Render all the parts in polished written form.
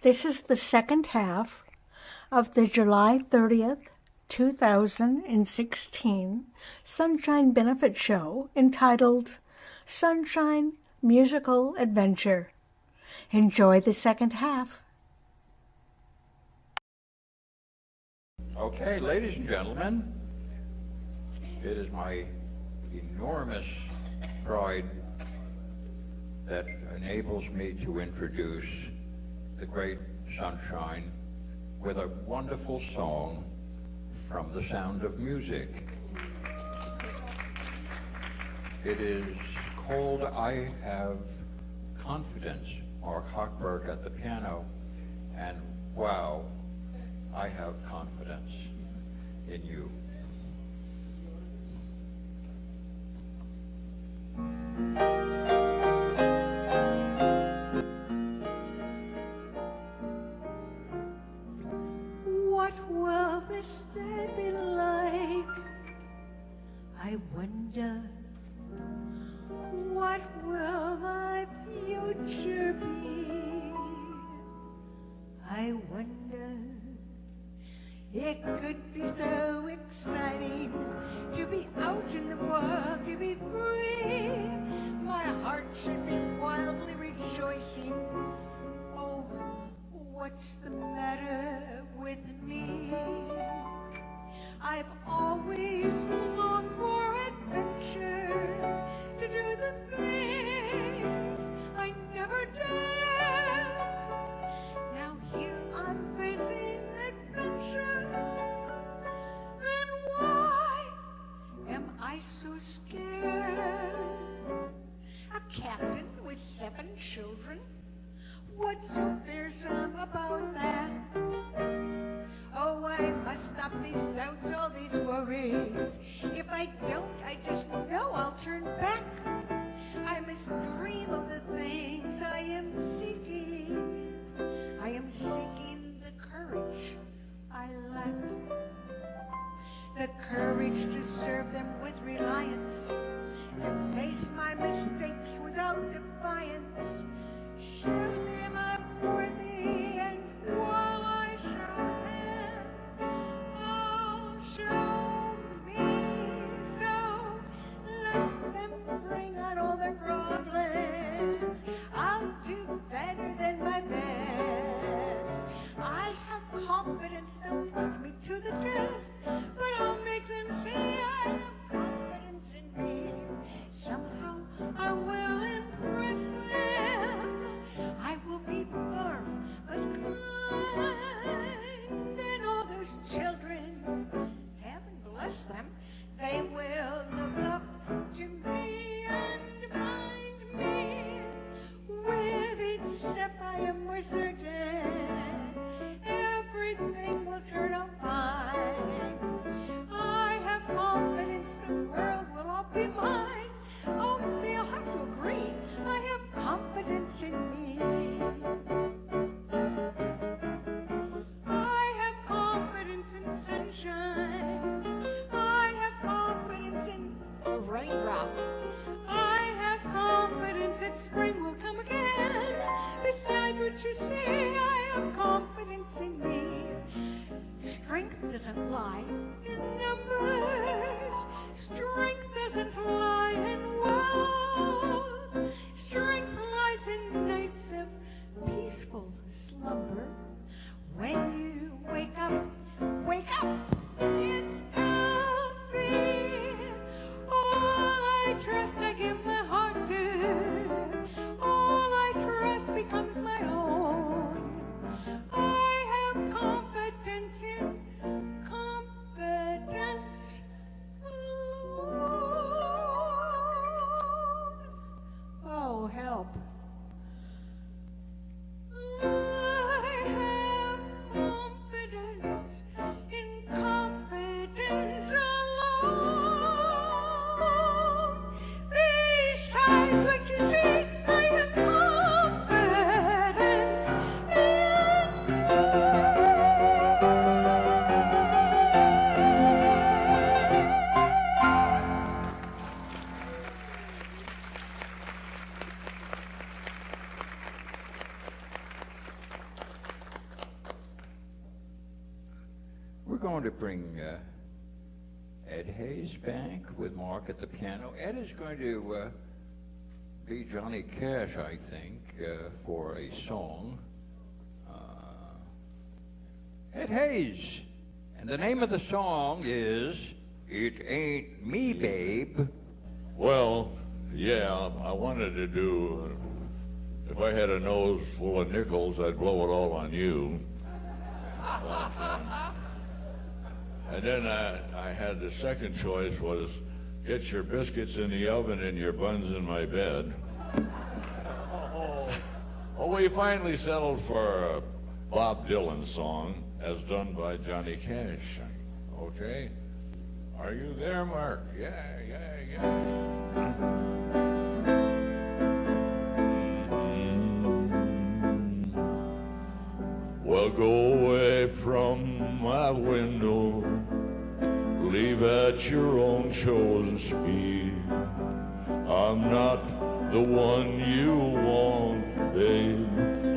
This is the second half of the July 30th, 2016 Sunshine Benefit Show entitled Sunshine Musical Adventure. Enjoy the second half. Okay, ladies and gentlemen, it is my enormous pride that enables me to introduce the great Sunshine with a wonderful song from The Sound of Music. It is called I Have Confidence, Mark Hochberg at the piano, and wow, I have confidence in you. What will this day be like? I wonder. What will my future be? I wonder. It could be so exciting to be out in the world, to be free. My heart should be wildly rejoicing. Oh, what's the matter with me? I've always longed for adventure, to do the things I never dared. Now here I'm facing adventure. Then why am I so scared? A captain with 7 children? What's so fearsome about that? Oh, I must stop these doubts, all these worries. If I don't, I just know I'll turn back. I must dream of the things I am seeking. I am seeking the courage I lack. The courage to serve them with reliance, to face my mistakes without defiance. Show them I'm worthy, and while I show them, I'll show me. So let them bring on all their problems. I'll do better than my best. I have confidence they'll put me to the test, but I'll make them see I have confidence in me. Somehow I will impress them. I will be firm but kind. Then all those children, heaven bless them, they will look up to me and find me. With each step I am more certain everything will turn out fine. I have confidence the world will all be mine. Oh, they'll have to agree. I have confidence in me. I have confidence in sunshine. I have confidence in a raindrop. I have confidence that spring will come again. Besides what you say, I have confidence in me. Strength doesn't lie in numbers. Strength doesn't lie in wealth. Strength lies in nights of peaceful slumber. When you wake up, it's healthy. All I trust, I give my heart to. All I trust becomes my own. I have confidence in confidence alone. Oh, help. I going to bring Ed Hayes back with Mark at the piano. Ed is going to be Johnny Cash, I think, for a song. Ed Hayes. And the name of the song is It Ain't Me Babe. Well, yeah, I wanted to do, if I had a nose full of nickels, I'd blow it all on you. And then I had the second choice was get your biscuits in the oven and your buns in my bed. Well, we finally settled for a Bob Dylan song as done by Johnny Cash. Okay? Are you there, Mark? Yeah. Well, go away from my window, leave at your own chosen speed. I'm not the one you want, babe.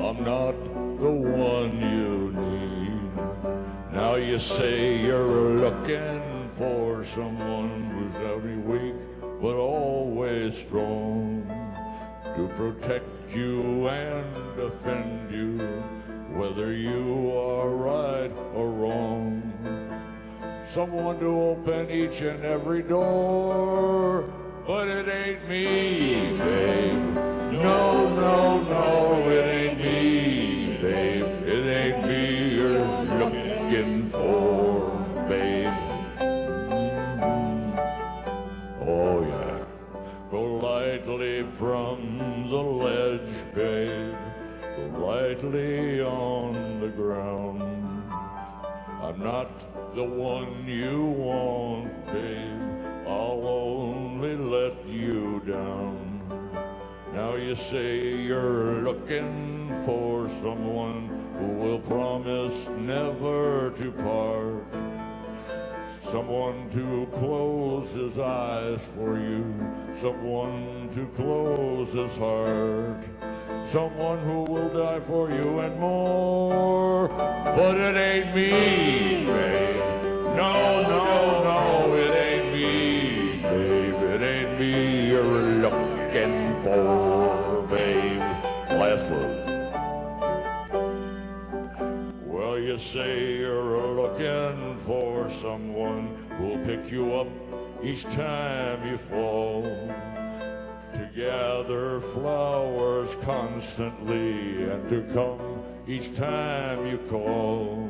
I'm not the one you need. Now you say you're looking for someone who's only weak but always strong, to protect you and defend you, whether you are right or wrong. Someone to open each and every door, but it ain't me, babe. No, it ain't me, babe. It ain't me you're looking for, babe. Oh yeah, go lightly from the ledge, babe. Go lightly on the ground. I'm not the one you want, babe. I'll only let you down. Now you say you're looking for someone who will promise never to part, someone to close his eyes for you, someone to close his heart, someone who will die for you and more. But it ain't me, babe. No, it ain't me, babe. It ain't me you're looking for, babe. Last word. Well, you say you're looking for someone who'll pick you up each time you fall, to gather flowers constantly and to come each time you call.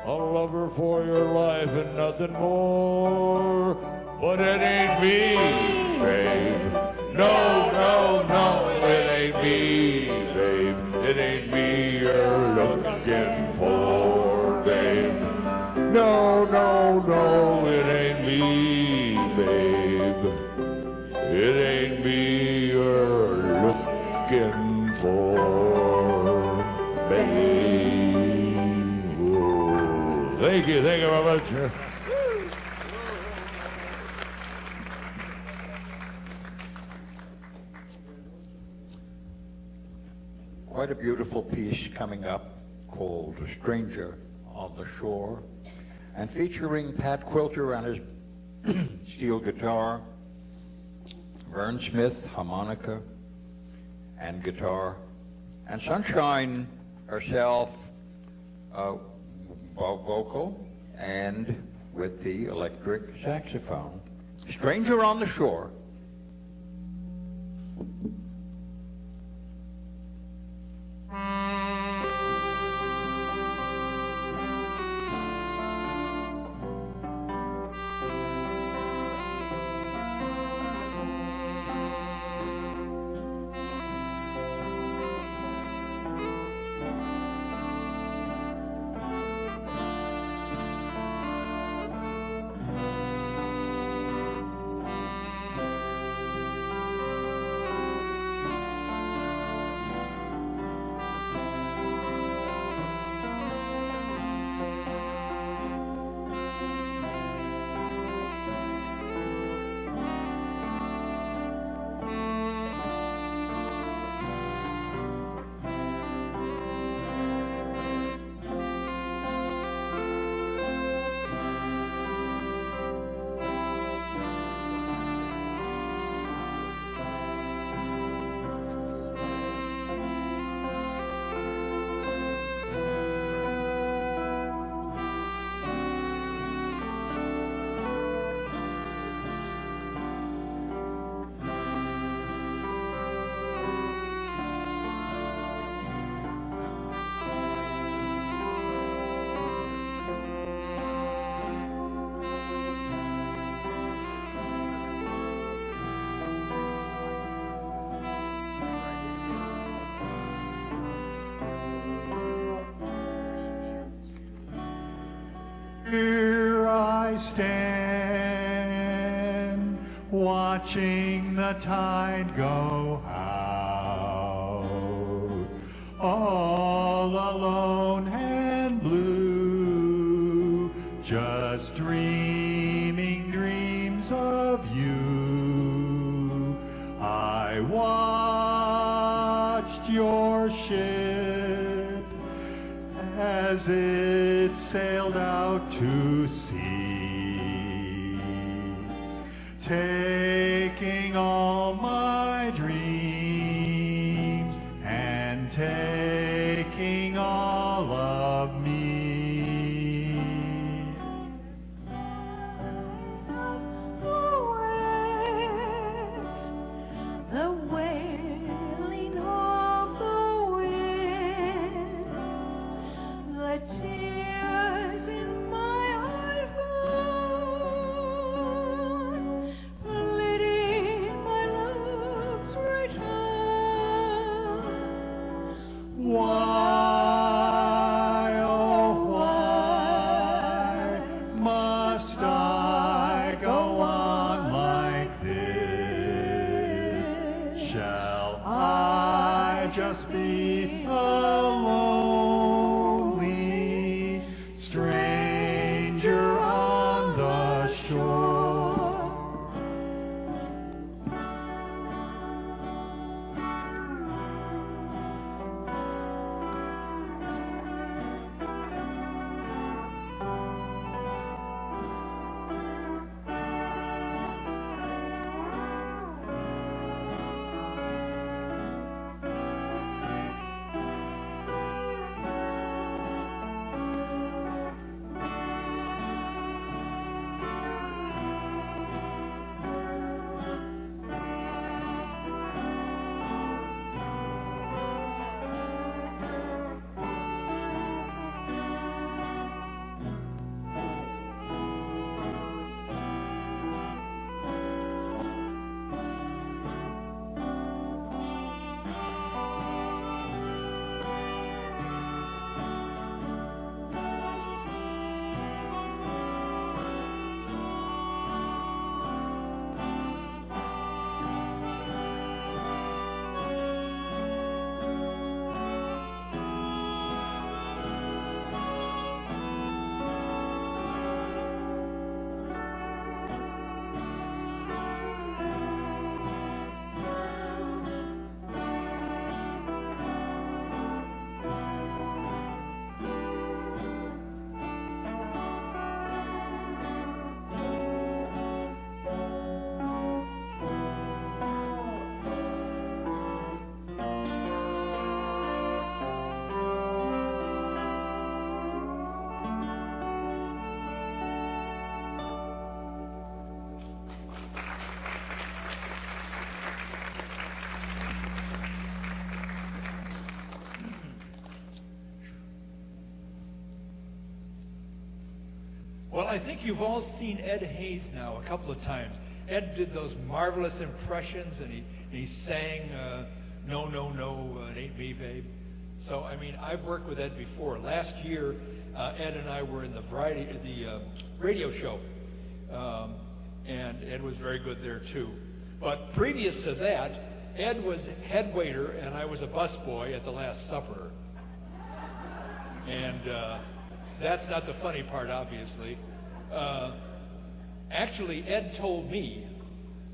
A lover for your life and nothing more. But it ain't me, babe. No, it ain't me, babe. It ain't me you're looking for, babe. No, it ain't me, babe. It ain't me you're looking for, babe. Thank you very much. Quite a beautiful piece coming up called A Stranger on the Shore, and featuring Pat Quilter on his steel guitar, Vern Smith, harmonica and guitar, and Sunshine herself, vocal and with the electric saxophone. Stranger on the Shore. I stand, watching the tide go out, all alone and blue, just dreaming dreams of you. I watched your ship as it sailed out to sea, taking all my dreams and taking all of me. The wailing of the wind, the tears in my eyes burn, pleading my love's return. Why, oh why must I go on like this? Shall I just be a lonely stranger on the shore? Well, I think you've all seen Ed Hayes now a couple of times. Ed did those marvelous impressions, and he sang No, No, No, It Ain't Me, Babe. So, I mean, I've worked with Ed before. Last year, Ed and I were in the radio show, and Ed was very good there too. But previous to that, Ed was head waiter, and I was a busboy at the Last Supper. And that's not the funny part, obviously. Actually, Ed told me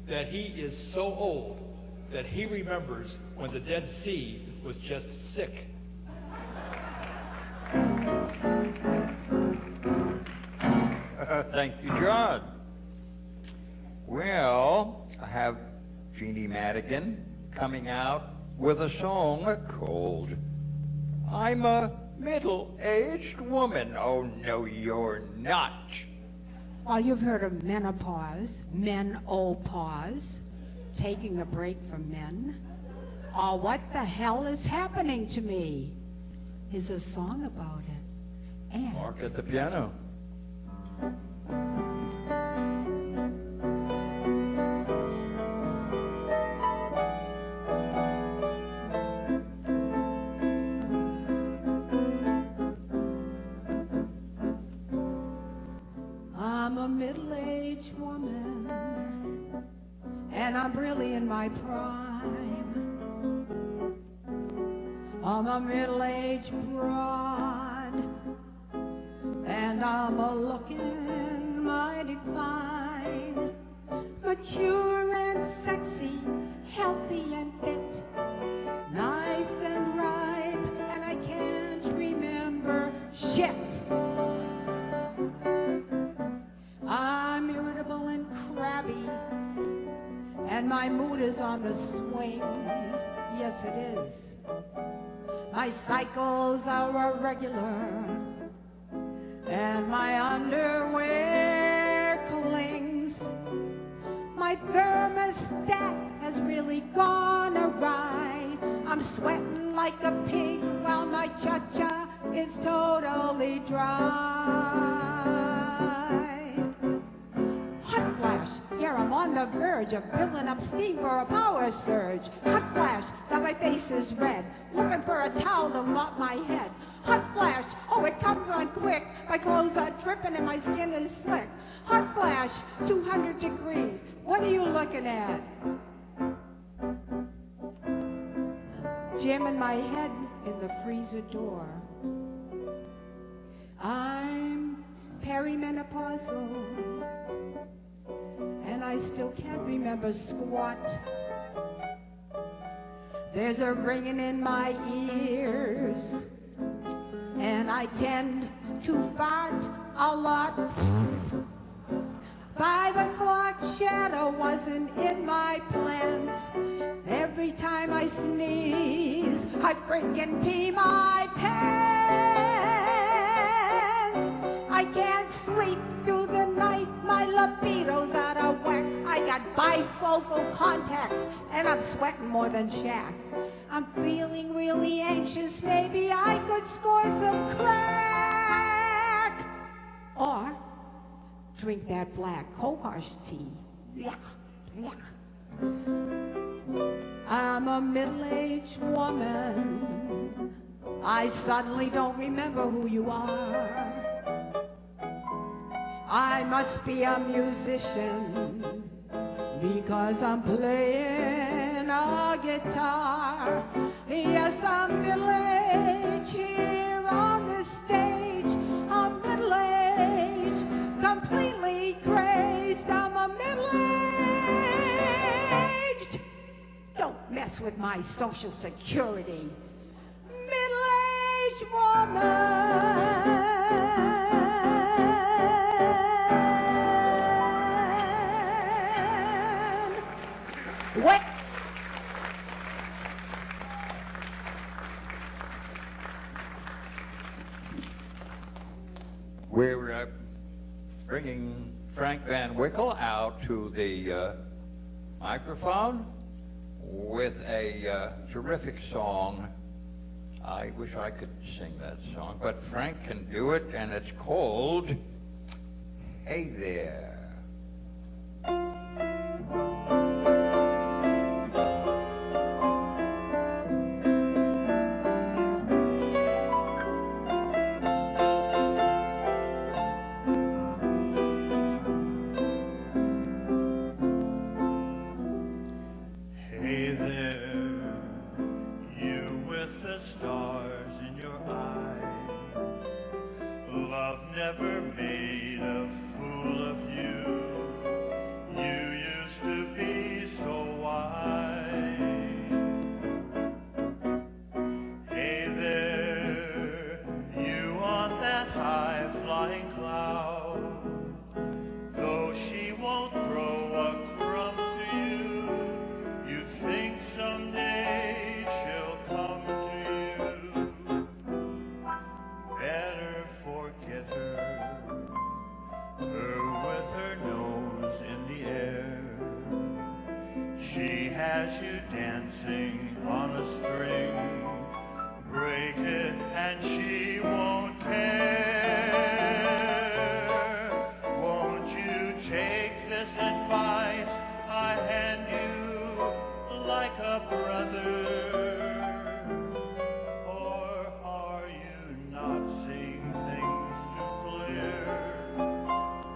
that he is so old that he remembers when the Dead Sea was just sick. Thank you, John. Well, I have Jeannie Madigan coming out with a song called I'm a Middle-Aged Woman. Oh, no, you're not. Well, you've heard of menopause, menopause, taking a break from men. Oh, what the hell is happening to me? Is a song about it. And Mark at the piano. I'm a I'm really in my prime. I'm a middle-aged broad, and I'm a-looking mighty fine. Mature and sexy, healthy and fit, nice and ripe, and I can't remember shit. I'm irritable and crabby, and my mood is on the swing. Yes, it is. My cycles are irregular, and my underwear clings. My thermostat has really gone awry. I'm sweating like a pig while my cha-cha is totally dry. Hot flash, here I'm on the verge of building up steam for a power surge. Hot flash, now my face is red, looking for a towel to mop my head. Hot flash, oh it comes on quick, my clothes are dripping and my skin is slick. Hot flash, 200 degrees, what are you looking at? Jamming my head in the freezer door. I'm perimenopausal, and I still can't remember squat. There's a ringing in my ears, and I tend to fart a lot. 5 o'clock shadow wasn't in my plans. Every time I sneeze, I freaking pee my pants. I can't sleep through the night, my libido's out of whack. I got bifocal contacts, and I'm sweating more than Shaq. I'm feeling really anxious, maybe I could score some crack. Or drink that black cohosh tea. Yuck, yuck. I'm a middle-aged woman. I suddenly don't remember who you are. I must be a musician because I'm playing a guitar. Yes, I'm middle-aged here on this stage. I'm middle-aged, completely crazed. I'm a middle-aged. Don't mess with my Social Security. Middle-aged woman. What? We're bringing Frank Van Wickle out to the microphone with a terrific song. I wish I could sing that song, but Frank can do it, and it's called Hey There.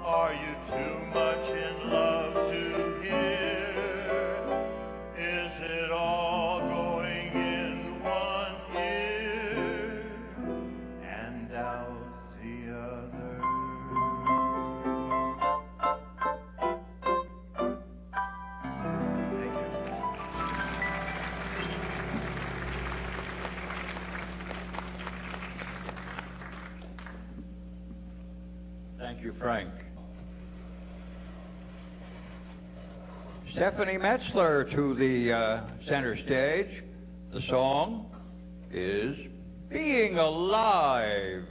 Are you too much in love to hear Thank you, Frank. Stephanie Metzler to the center stage. The song is Being Alive.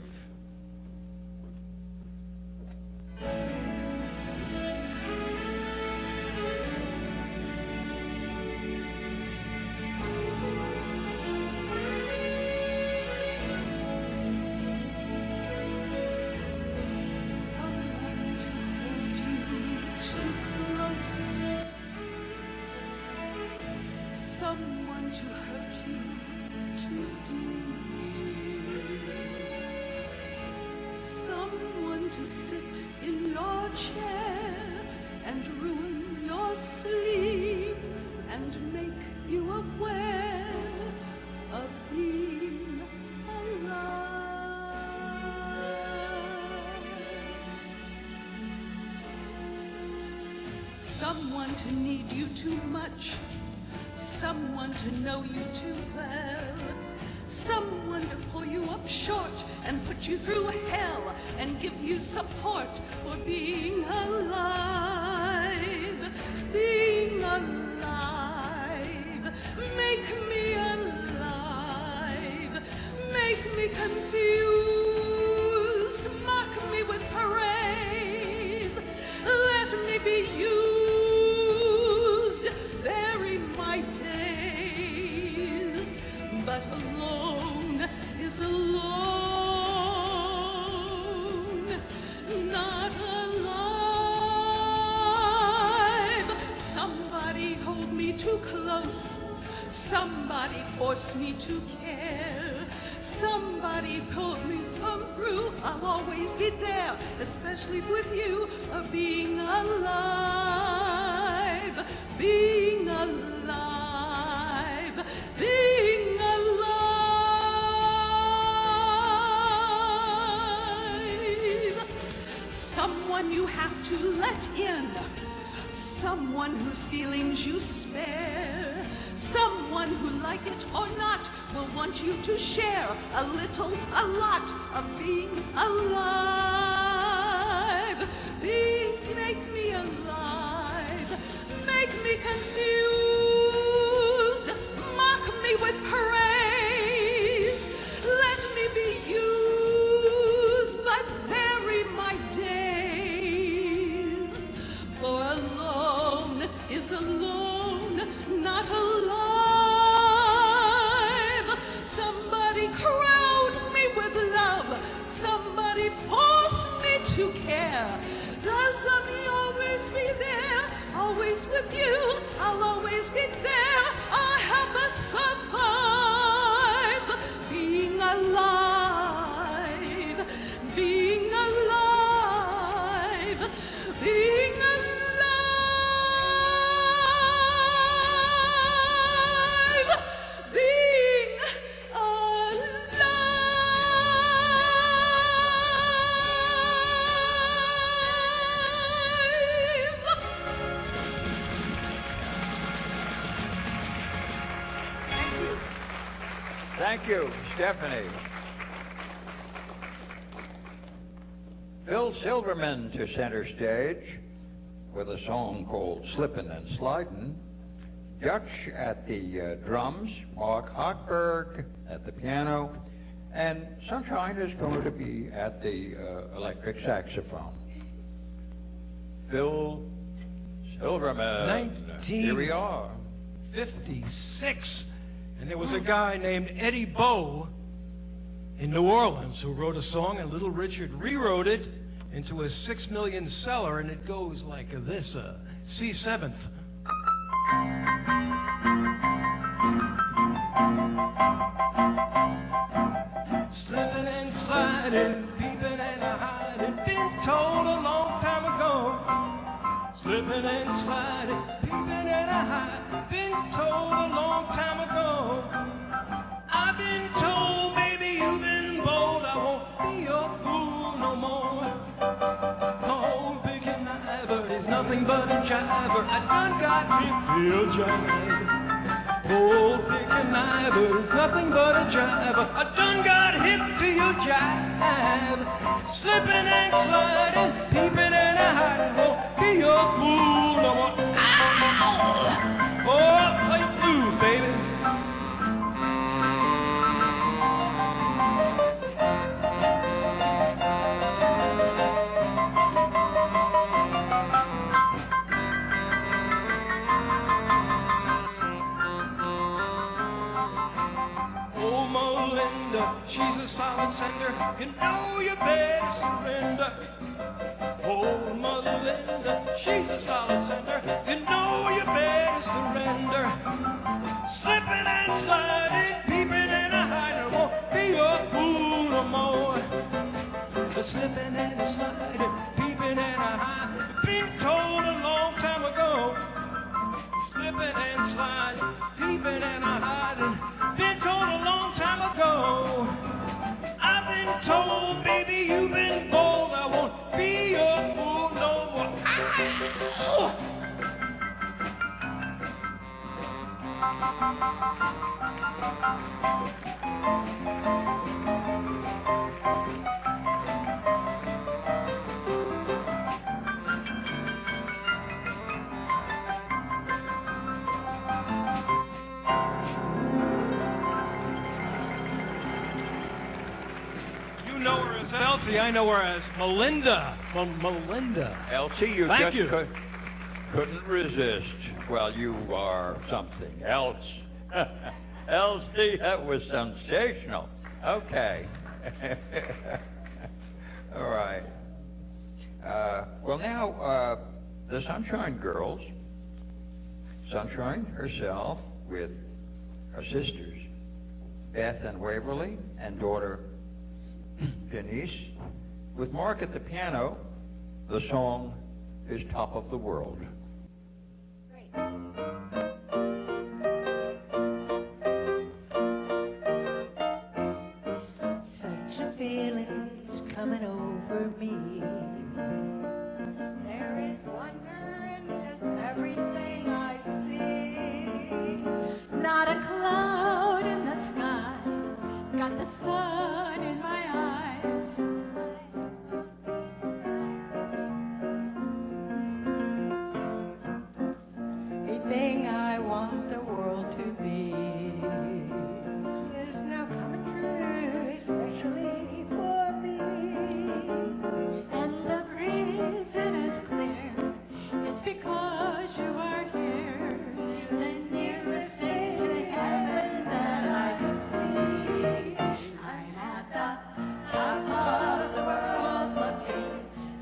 Someone to hurt you too deep, someone to sit in your chair and ruin your sleep and make you aware of being alive. Someone to need you too much, someone to know you too well, someone to pull you up short and put you through hell and give you support for being alive. Being alive, make me alive, make me confused, mock me with praise, let me be used, vary my days, but alone is alone, not alive. Somebody hold me too close, somebody force me to care, somebody pull me come through. I'll always be there, especially with you, of being alive, being alive, being alive. Someone you have to let in, someone whose feelings you spare, someone who, like it or not, will want you to share a little, a lot of being alive. Make me alive, make me confused, mock me with praise, let me be used, but vary my days, for alone is alone, not alive. Somebody crown me with love, somebody force me to care. Does me always be there, always with you, I'll always be there. I'll help us survive, being alive, being alive, being alive, being Thank you, Stephanie. Phil Silverman to center stage with a song called Slippin' and Slidin'. Dutch at the drums, Mark Hochberg at the piano, and Sunshine is going to be at the electric saxophone. Phil Silverman, here we are. 1956, and there was a guy named Eddie Bow in New Orleans who wrote a song, and Little Richard rewrote it into a 6 million seller, and it goes like this, C7th. Slipping and sliding, peeping and hiding, been told a long time ago. Slipping and sliding, peeping and hiding, been told a long time ago. I've been told, baby, you've been bold, I won't be your fool no more. Old big conniver is nothing but a jiver, I done got me real jive. Old big conniver is nothing but a jiver, I done got hip to your jive. Slipping and sliding, she's a solid sender. You know you better surrender. Oh, Mother Linda, she's a solid sender. You know you better surrender. Slipping and sliding, peeping and a hiding, won't be your fool no more. The slipping and a sliding, peeping and a hiding, been told a long time ago. Slipping and sliding, peeping and a hiding, been told a long time ago. I've been told, baby, you've been bold. I won't be your fool no more. Ow! You know her as Elsie, I know her as Melinda. Melinda. Elsie, you Thank just you. couldn't resist. Well, you are something else. Elsie, that was sensational. Okay. All right. Well, now, the Sunshine Girls, Sunshine herself with her sisters, Beth and Waverly, and daughter Denise, with Mark at the piano. The song is Top of the World. Such a feeling's coming over me. There is wonder in just everything I see. Not a cloud in the sky, got the sun in my eyes. Everything I want the world to be is now coming true, especially for me. And the reason is clear, it's because you are here. You're the nearest thing to heaven that I see. I'm at the top of the world looking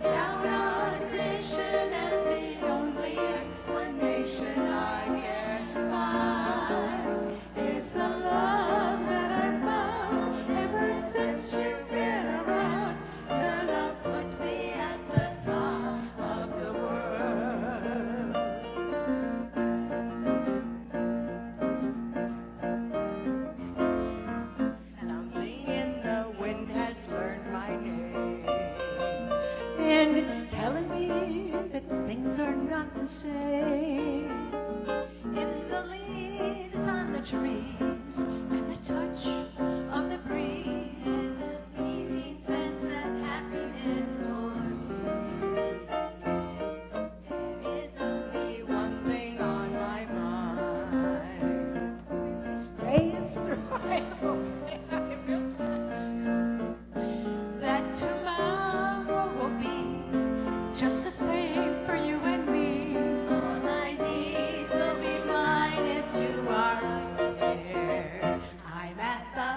down on creation, and the only explanation I can find is the love that I've found ever since you've been around. Your love put me at the top of the world. Something in the wind has learned my name, and it's telling me that things are not the same. In the leaves on the trees and the touch of the breeze, an easy sense of happiness for me. There is only one thing on my mind. This day is through. I hope I will That tomorrow will be just the same for you and me. all I need will be mine if you are here. I'm at the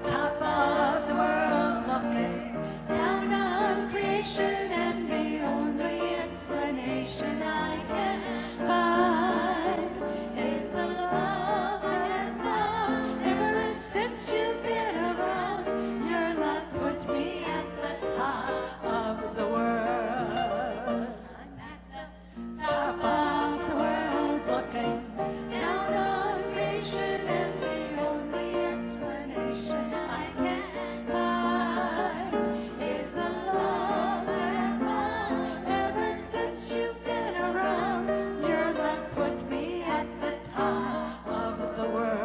top of the world looking down on creation, and the only explanation I can find is the love that I've found ever since you've been around. Your love put me at the top of the world. I'm at the top of the world looking down on creation, and the only explanation I can find is the love that I've found ever since you've been around. Your love put me at the top of the world.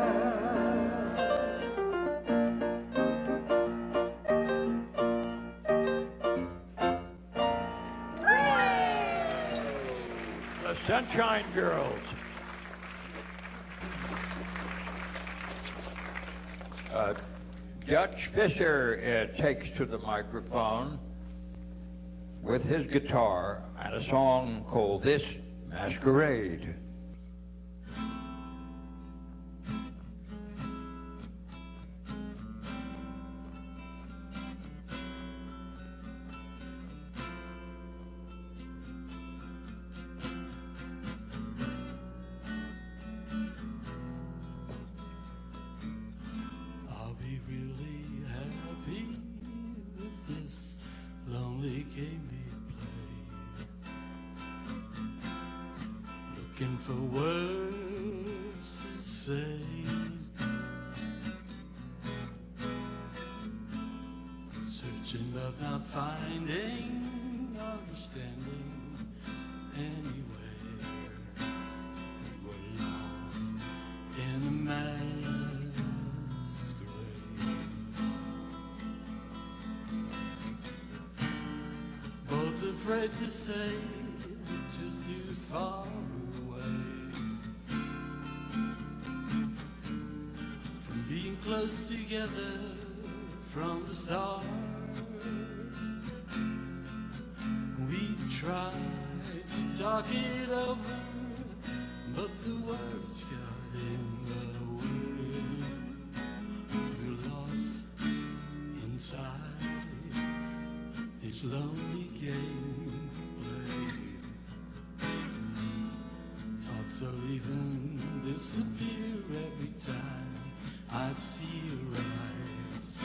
The Sunshine Girls. Dutch Fisher takes to the microphone with his guitar and a song called This Masquerade. looking for words to say. Searching but not finding understanding anywhere. We're lost in a masquerade. Both afraid to say we're just too far away from being close together from the start. We tried to talk it over, but the words got in the way. We're lost inside this lonely game played. Thoughts of even disappear every time I'd see your eyes.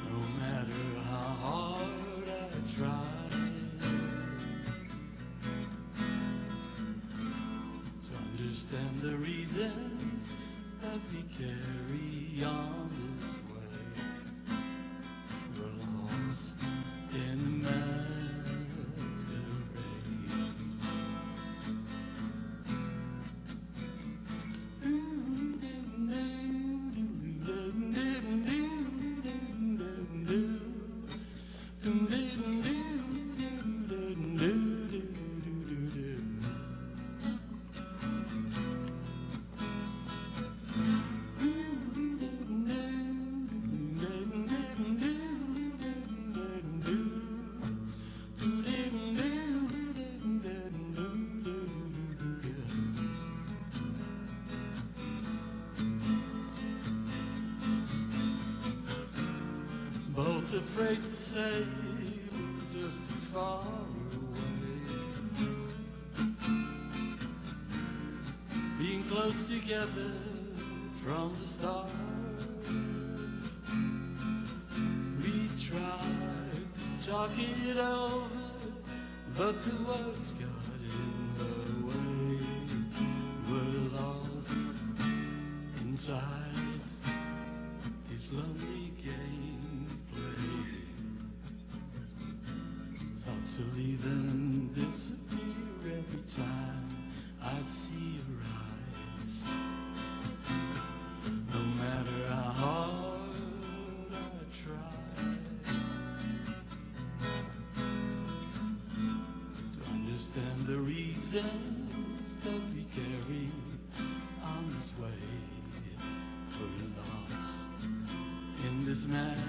No matter how hard I try to understand the reasons that we carry on this way. We're lost in the both afraid to say we're just too far away. Being close together from the start. We tried to talk it over, but the words got in the way. We're lost inside this lonely game play. Thoughts of leaving disappear every time I'd see your eyes. No matter how hard I try to understand the reasons that we carry on this way. We're lost in this masquerade.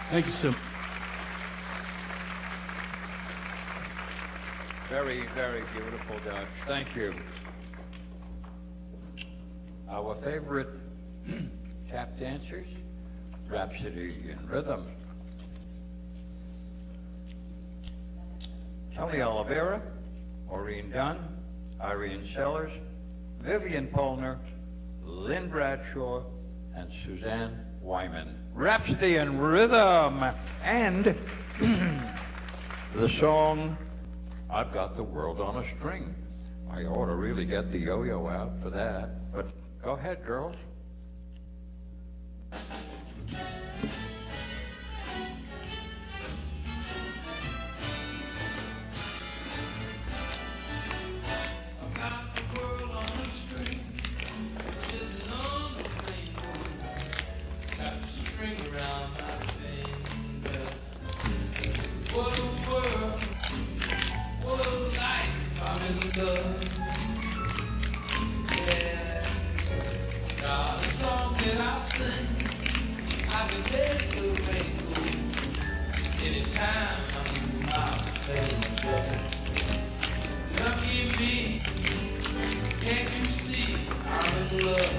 Thank you so much. Very, very beautiful, Dutch. Thank you. Our favorite tap dancers, Rhapsody in Rhythm. Tony Oliveira, Maureen Dunn, Irene Sellers, Vivian Polner, Lynn Bradshaw, and Suzanne Wyman. Rhapsody in Rhythm, and the song, I've Got the World on a String. I ought to really get the yo-yo out for that, but go ahead, girls. Can't you see I'm in love?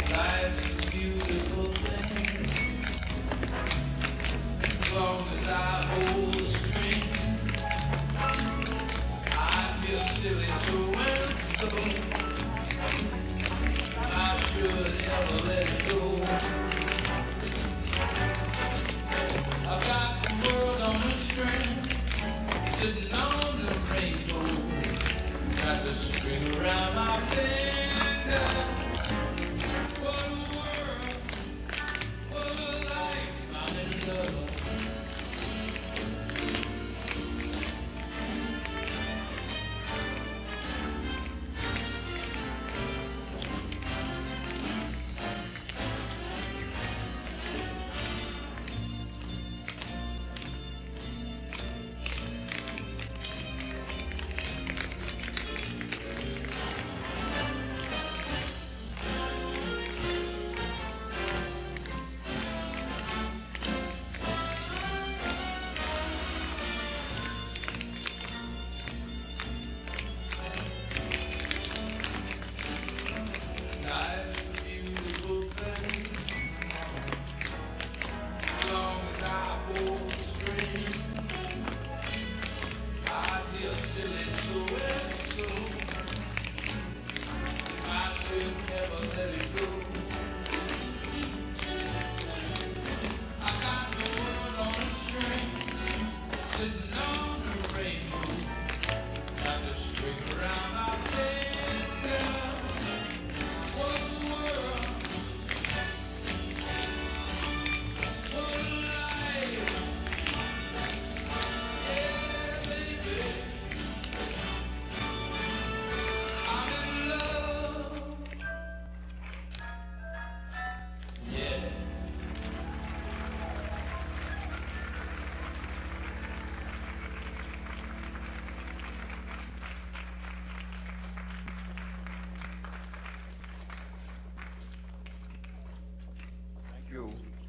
Life's a beautiful thing. As long as I hold the string, I feel silly so and so. I should never let it go. I've got the world on a string, sitting on the rainbow. Got the string around my finger. What a world, what a life, I'm in love.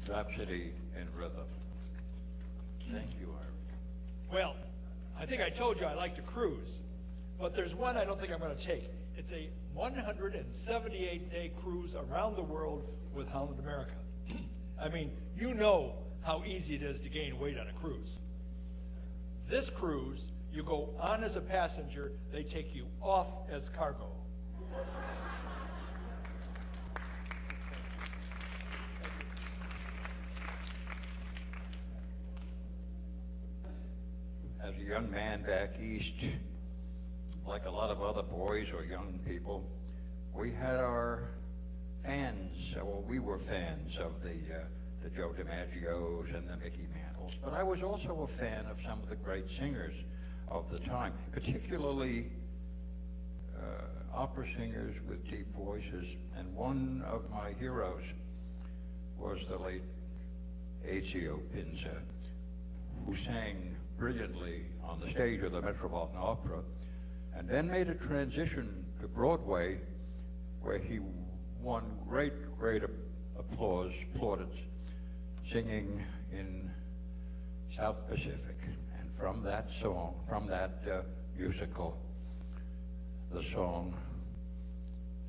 Rhapsody in Rhythm. Thank you, Ira. Well, I think I told you I like to cruise, but there's one I don't think I'm going to take. It's a 178-day cruise around the world with Holland America. I mean, you know how easy it is to gain weight on a cruise. This cruise, you go on as a passenger, they take you off as cargo. As a young man back east, like a lot of other boys or young people, we had our fans, well, we were fans of the Joe DiMaggios and the Mickey Mantles, but I was also a fan of some of the great singers of the time, particularly opera singers with deep voices, and one of my heroes was the late Ezio Pinza, who sang brilliantly on the stage of the Metropolitan Opera, and then made a transition to Broadway, where he won great applause, plaudits, singing in South Pacific. And from that song, from that musical, the song,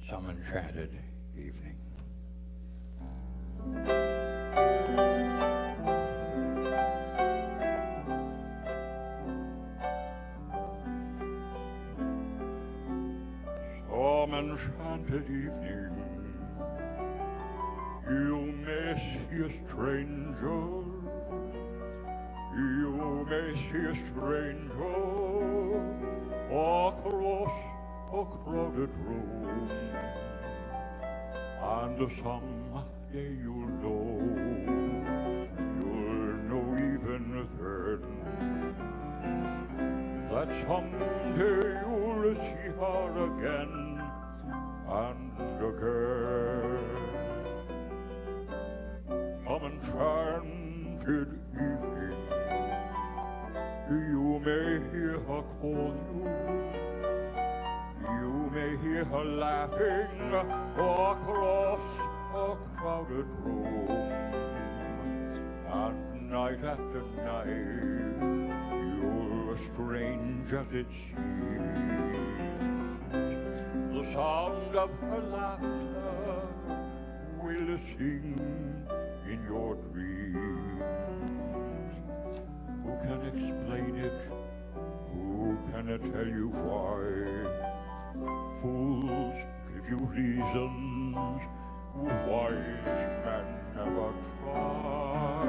Some Enchanted Evening. Some enchanted evening, you may see a stranger, you may see a stranger across a crowded room, and someday you'll know even then, that someday you'll see her again and again. Some enchanted evening, you may hear her call you, you may hear her laughing across a crowded room, and night after night, you're strange as it seems, sound of her laughter will sing in your dreams. Who can explain it? Who can tell you why? Fools give you reasons, wise men never try.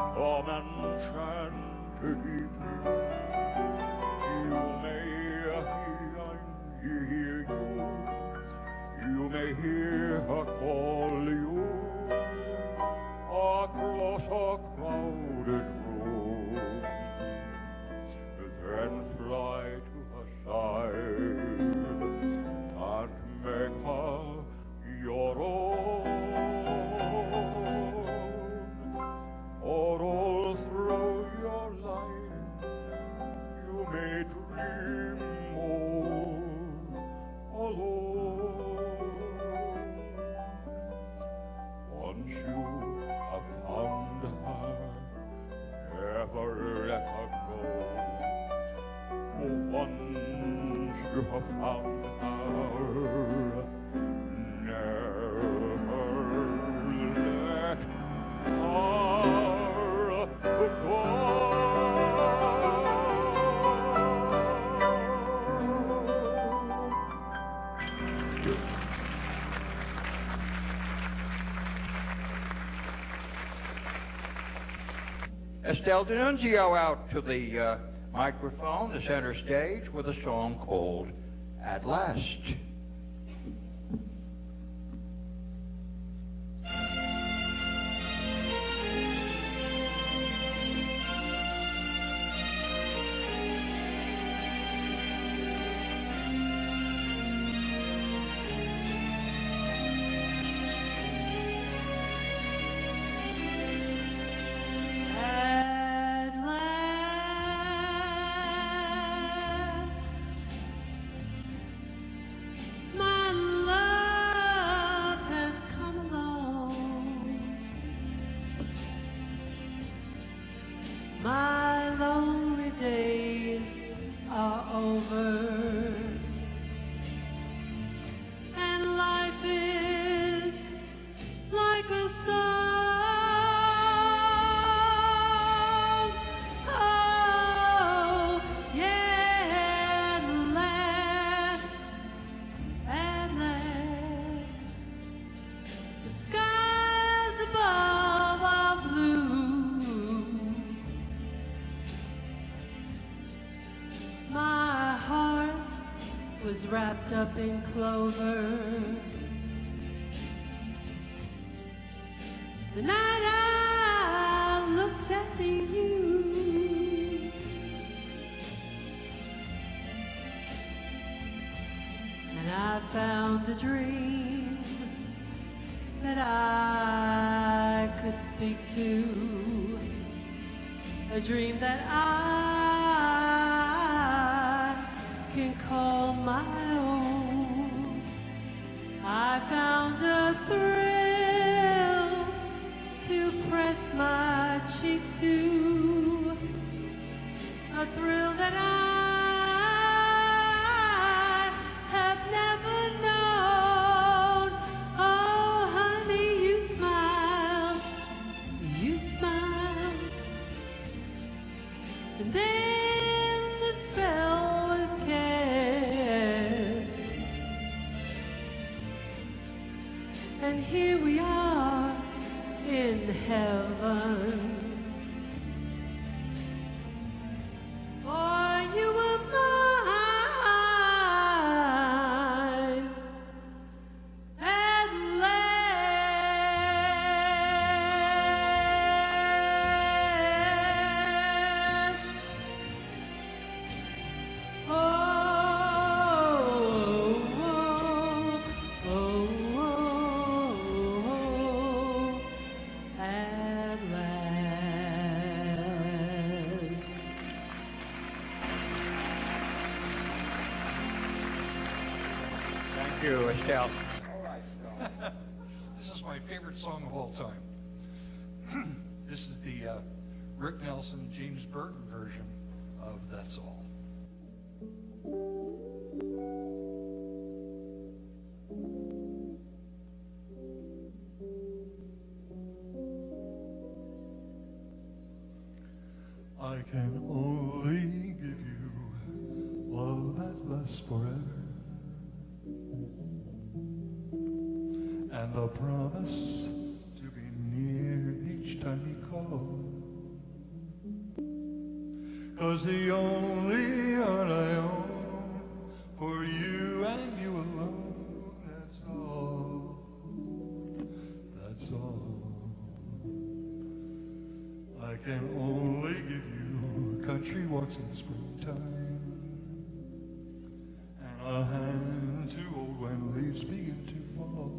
On enchanted evening, you may hear you. You may hear her call you across a crowded room. Then fly to her side and make her your own. Or all through your life you may dream more alone. Once you have found her, never let her go. Once you have found her, never let her go. Estelle D'Annunzio out to the microphone, the center stage, with a song called At Last. My lonely days are over, and life is like a song. Oh, yeah, at last, the skies above are blue. My heart was wrapped up in clover the night I looked at you. And I found a dream that I could speak to, a dream that I can call my own. I found a thrill to press my cheek to, a thrill that I have never known. Oh, honey, you smile, and then the spell was cast, and here we are in heaven. For you were mine at last. Oh, oh, oh, oh, at last. Thank you, Estelle. This is my favorite song of all time. This is the Rick Nelson, James Burton version of That's All. I can only give you love that lasts forever, and a promise to be near each time you call. 'Cause the only heart I own for you and you alone, that's all, that's all. I can only give you country walks in springtime, and a hand to hold when leaves begin to fall.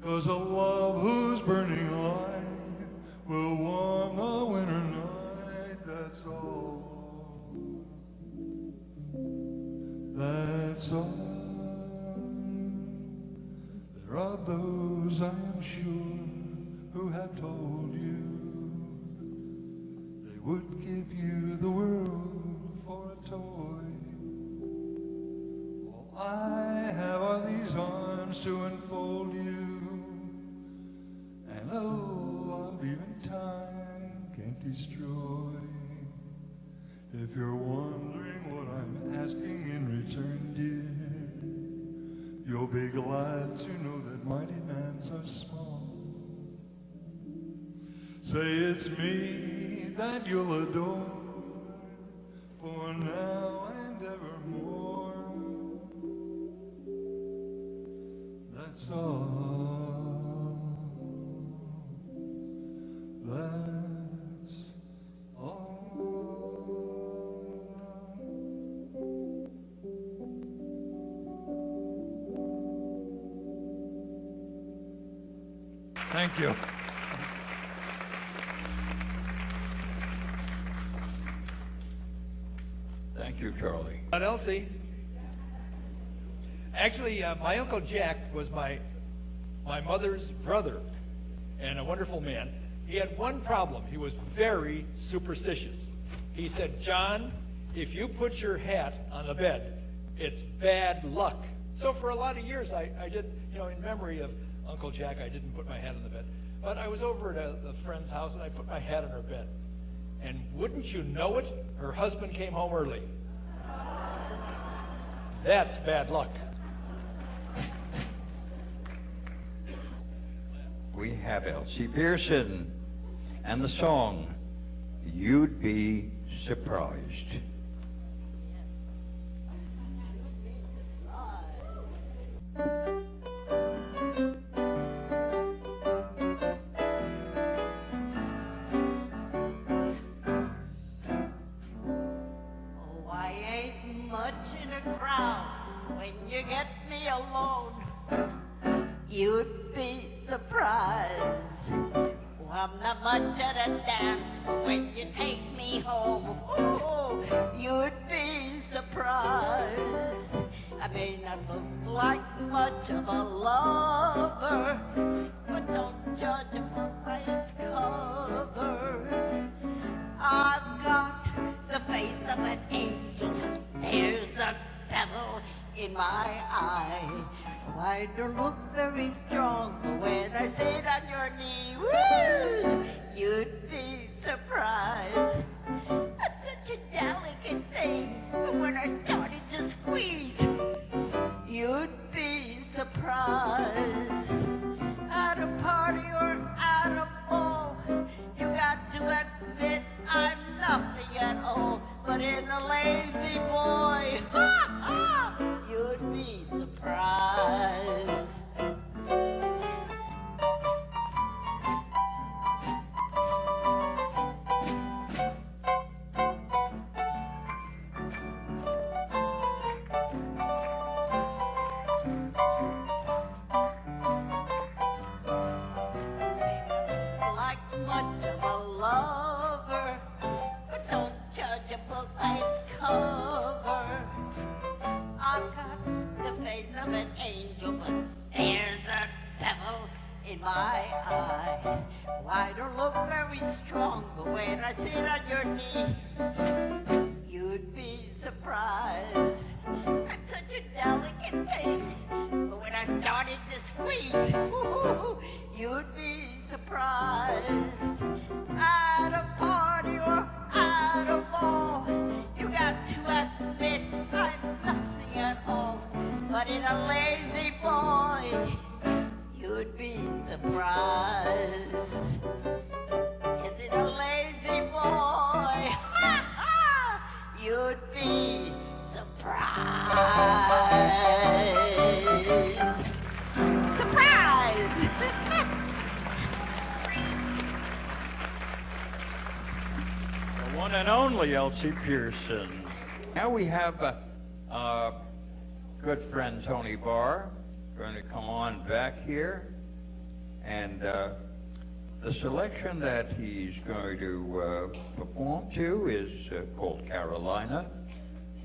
'Cause a love whose burning light will warm the winter night, that's all, that's all. There are those, I am sure, who have told you they would give you the world for a toy. All I have are these arms to enfold you, and a love even time can't destroy. If you're wondering what I'm asking in return, dear, you'll be glad to know that my demands are small. Say it's me that you'll adore, for now and evermore. That's all, that's all. Thank you. Thank you, Charlie. Not Elsie. Actually, my Uncle Jack was my mother's brother and a wonderful man. He had one problem. He was very superstitious. He said, John, if you put your hat on the bed, it's bad luck. So for a lot of years, I did, in memory of Uncle Jack, I didn't put my hat on the bed. But I was over at a friend's house, and I put my hat on her bed. And wouldn't you know it, her husband came home early. That's bad luck. We have Elsie Pearson and the song, You'd Be Surprised. Much at a dance, but when you take me home, ooh, you'd be surprised. I may not look like much of a lover, but don't judge a book by its cover. I've got the face of an angel, there's a devil in my eye. I don't look very strong, but when I sit on your knee, woo, you'd be surprised. That's such a delicate thing, but when I started to squeeze, you'd be surprised. At a party or at a ball, you got to admit I'm nothing at all, but in a lazy boy, ha ha, you'd be surprised. Like much of a lover, but don't judge a book by its cover. I've got the face of an angel, but there's a devil in my eye. Oh, I don't look very strong, but when I sit on your knee, you'd you'd be surprised. I'm such a delicate thing, but when I started to squeeze, you'd be surprised. At a party or at a ball, you got to admit I'm nothing at all. But in a lazy boy, you'd be surprised. Is it a lazy boy? Ha ha! You'd be surprised. Surprise! The one and only Elsie Pearson. Now we have good friend Tony Barr going to come on back here, and the selection that he's going to perform to is called Carolina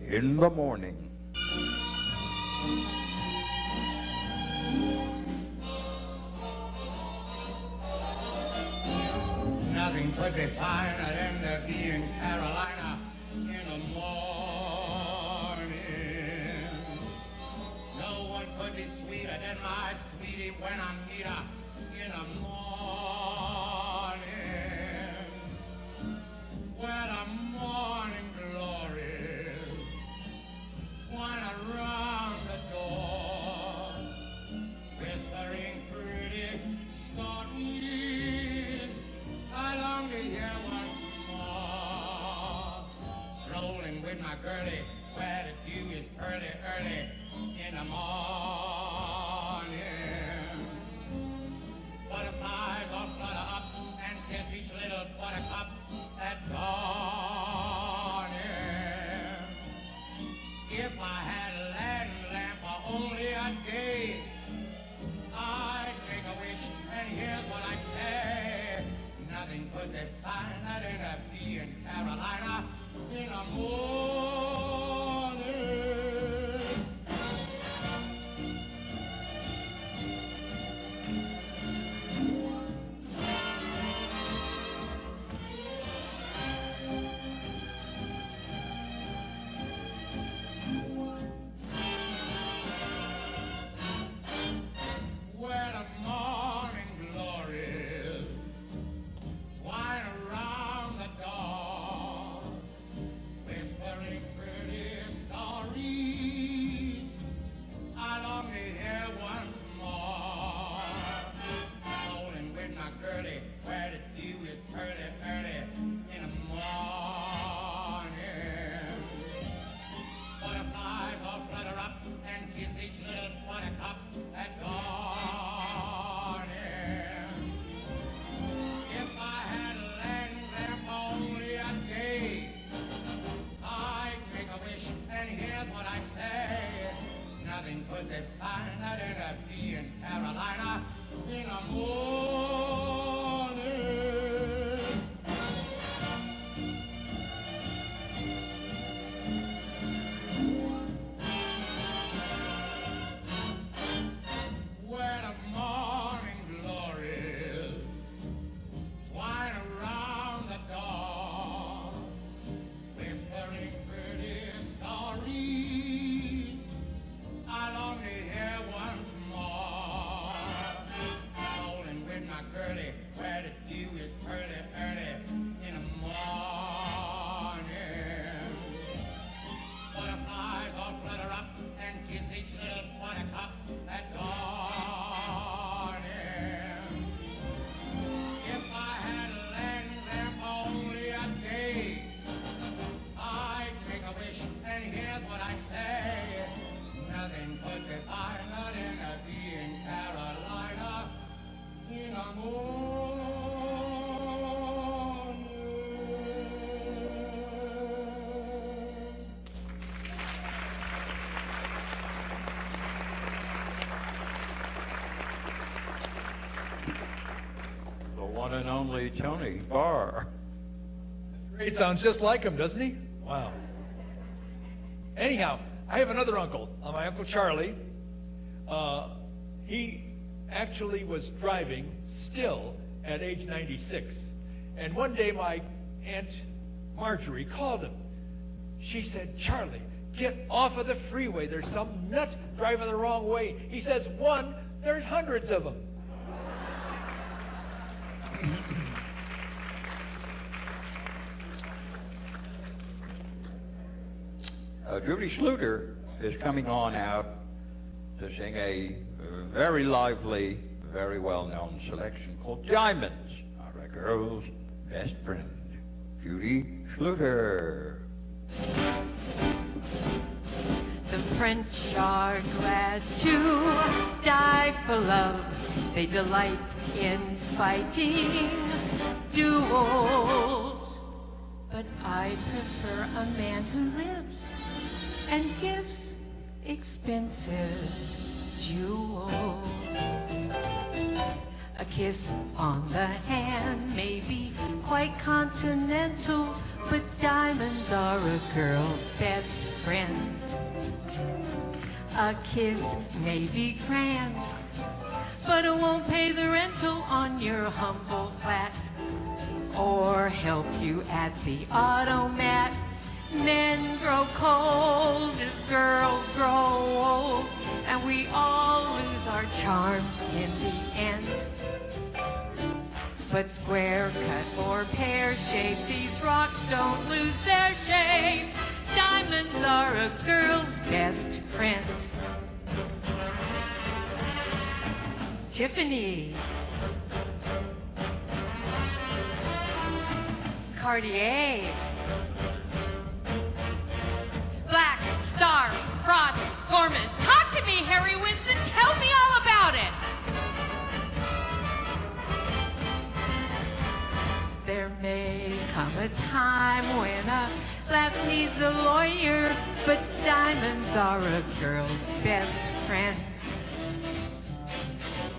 in the Morning. Nothing could be finer than to be in Carolina in the morning. No one could be sweeter than my sweetie when I meet her in the morning. Where the morning glory wind around the door, whispering pretty stories I long to hear once more. Strolling with my girlie where the dew is early, early in the morning. Butterflies all flutter up and kiss each little buttercup at dawning. If I had a Latin lamp for only a day, I'd make a wish, and here's what I'd say. Nothing could be finer than to be in Carolina in the morning. Where the morning glories wind around the door, whispering pretty stories I long to hear once more. Strolling with my girlie where the dew is early, early in the morning. Butterflies all flutter up and kiss each little buttercup at dawning. If I had land there for only a day, I'd make a wish, and here's what I'd say. Nothing could be finer than to be in Carolina in the morning. Where the morning glories wind around the door, whispering pretty stories I long to hear once more. Strolling with my girlie where the dew is early, early in the morning. Butterflies all flutter up and kiss each little buttercup at dawning. If I had land there for only a day, I'd make a wish, and here's what I'd say. Nothing could be finer than to be in Carolina in the morning. The one and only Tony Barr. Great, sounds just like him, doesn't he? Wow. Anyhow, I have another uncle, my Uncle Charlie. He actually was driving still at age 96. And one day my Aunt Marjorie called him. She said, Charlie, get off of the freeway. There's some nut driving the wrong way. He says, one, there's hundreds of them. Judy Schluter is coming on out to sing a very lively, very well-known selection called Diamonds, our girl's best friend, Judy Schluter. The French are glad to die for love. They delight in fighting duels. But I prefer a man who lives and gives expensive jewels. A kiss on the hand may be quite continental, but diamonds are a girl's best friend. A kiss may be grand, but it won't pay the rental on your humble flat, or help you at the automat. Men grow cold as girls grow old, and we all lose our charms in the end. But square cut or pear shape, these rocks don't lose their shape. Diamonds are a girl's best friend. Tiffany, Cartier, Black, Star, Frost, Gorman. Talk to me, Harry Winston. Tell me all about it. There may come a time when a lass needs a lawyer, but diamonds are a girl's best friend.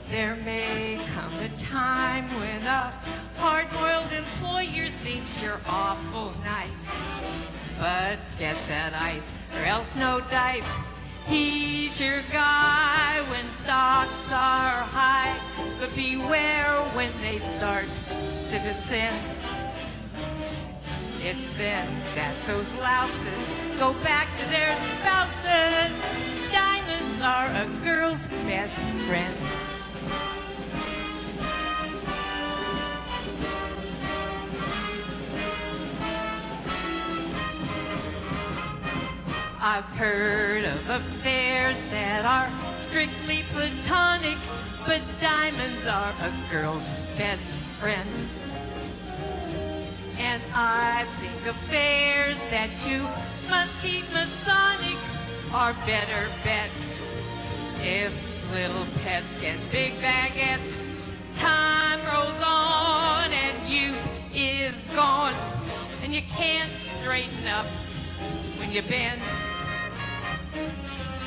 There may come a time when a hard-boiled employer thinks you're awful nice. But get that ice, or else no dice. He's your guy when stocks are high, but beware when they start to descend. It's then that those louses go back to their spouses. Diamonds are a girl's best friend. I've heard of affairs that are strictly platonic, but diamonds are a girl's best friend. And I think affairs that you must keep Masonic are better bets. If little pets get big baguettes, time rolls on and youth is gone, and you can't straighten up when you bend.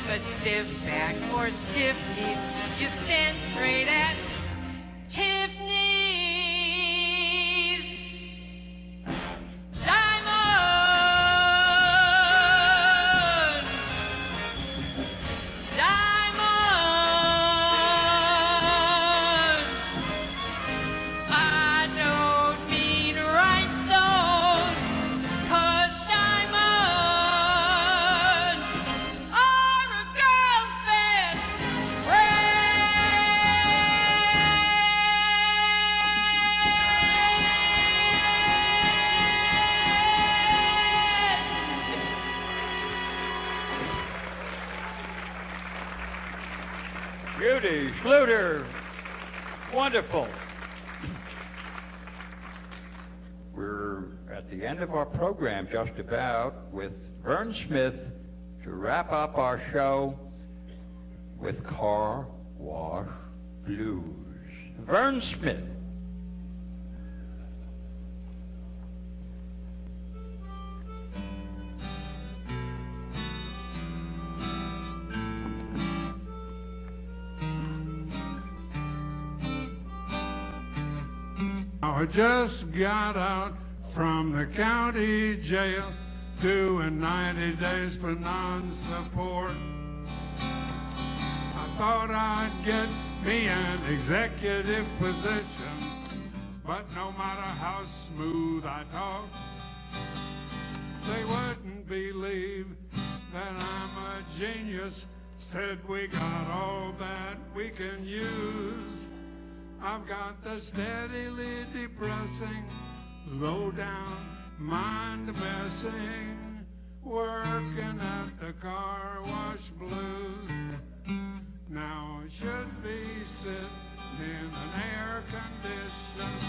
But stiff back or stiff knees, you stand straight at Tiffany's. Diamonds! Diamonds! I don't mean rhinestones, 'cause diamonds are a girl's best friend. Judy Schluter, wonderful. We're at the end of our program just about, with Vern Smith to wrap up our show with Car Wash Blues. Vern Smith. I just got out from the county jail, doing 90 days for non-support. I thought I'd get me an executive position, but no matter how smooth I talk, they wouldn't believe that I'm a genius. Said we got all that we can use. I've got the steadily depressing, low down, mind messing, working at the car wash blues. Now I should be sitting in an air-conditioned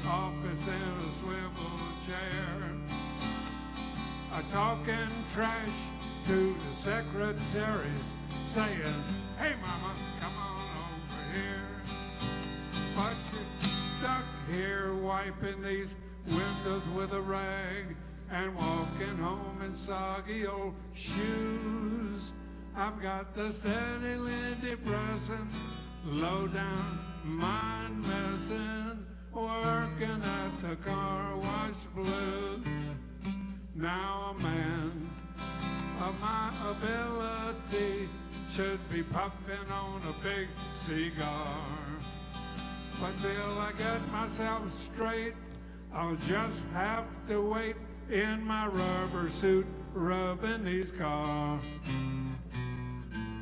office in a swivel chair, talking trash to the secretaries, saying, hey mama, come on over here. But you're stuck here wiping these windows with a rag and walking home in soggy old shoes. I've got the steadily depressing, low down, mind messing, working at the car wash blues. Now a man of my ability should be puffing on a big cigar. But till I get myself straight, I'll just have to wait in my rubber suit, rubbing these cars.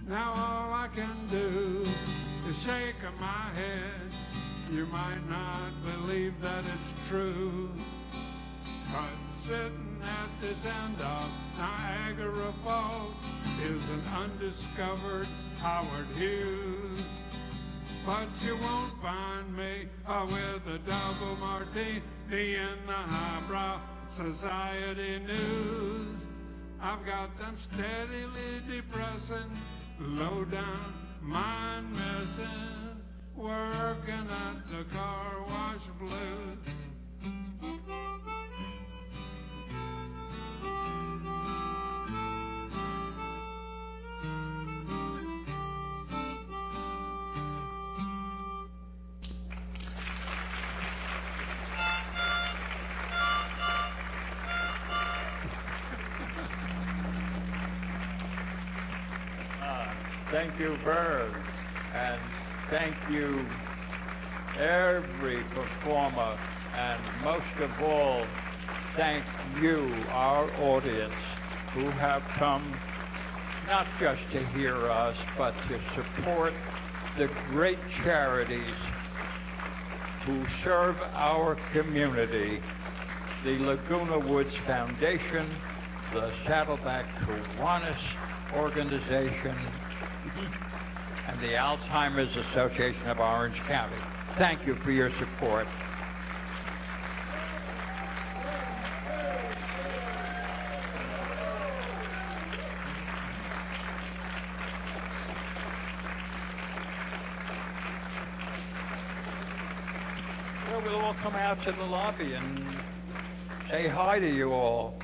Now all I can do is shake my head. You might not believe that it's true, but sitting at this end of Niagara Falls is an undiscovered Howard Hughes. But you won't find me with a double martini in the highbrow society news. I've got them steadily depressing, low down, mind messing, working at the car wash blues. Thank you, Bird, and thank you, every performer, and most of all, thank you, our audience, who have come not just to hear us, but to support the great charities who serve our community, the Laguna Woods Foundation, the Saddleback Kiwanis Organization, and the Alzheimer's Association of Orange County. Thank you for your support. Well, we'll all come out to the lobby and say hi to you all.